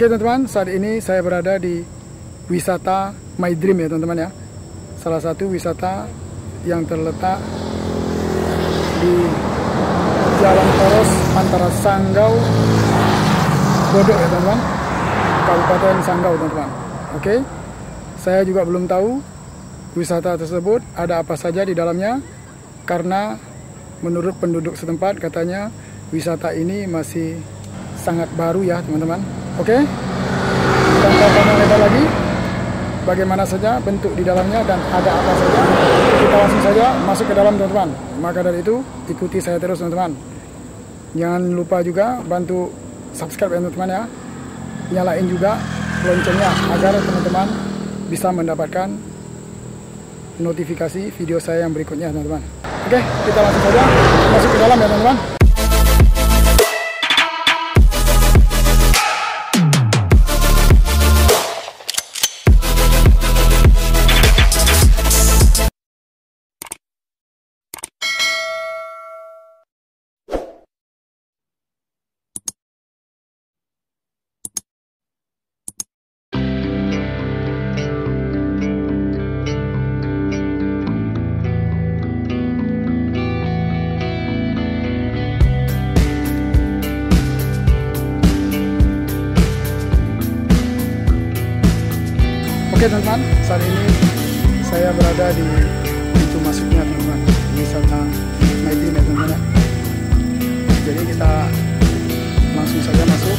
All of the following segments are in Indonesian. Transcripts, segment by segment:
Oke teman-teman, saat ini saya berada di wisata My Dream ya teman-teman ya. Salah satu wisata yang terletak di jalan poros antara Sanggau Godok ya teman-teman, Kabupaten Sanggau teman-teman. Oke, saya juga belum tahu wisata tersebut ada apa saja di dalamnya, karena menurut penduduk setempat katanya wisata ini masih sangat baru ya teman-teman. Oke, tanpa panjang lebar lagi, bagaimana saja bentuk di dalamnya dan ada apa saja, kita langsung saja masuk ke dalam teman-teman. Maka dari itu ikuti saya terus teman-teman. Jangan lupa juga bantu subscribe ya teman-teman ya, nyalain juga loncengnya agar teman-teman bisa mendapatkan notifikasi video saya yang berikutnya teman-teman. Oke, kita langsung saja masuk ke dalam ya teman-teman. Oke teman-teman, saat ini saya berada di pintu masuknya teman-teman, wisata My Dream ya teman-teman. Jadi kita langsung saja masuk.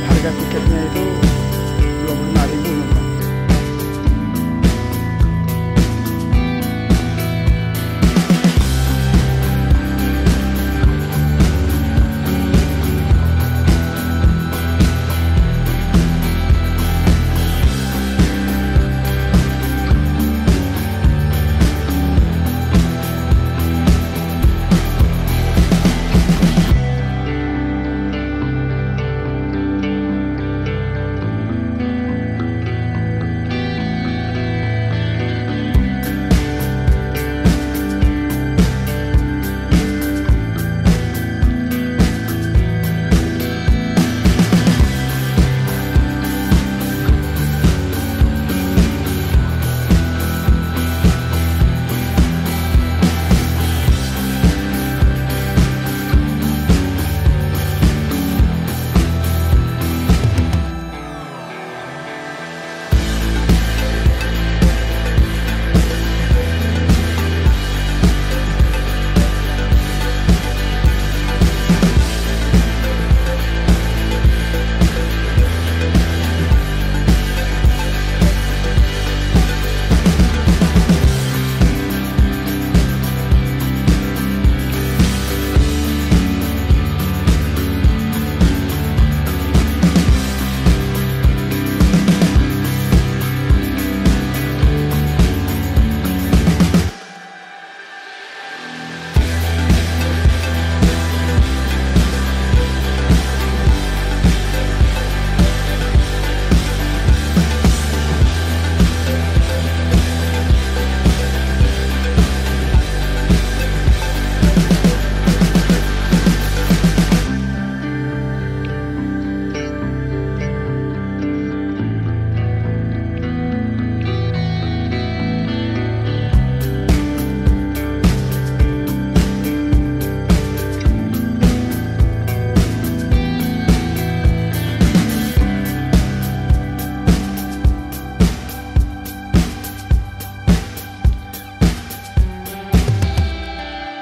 Harga tiketnya itu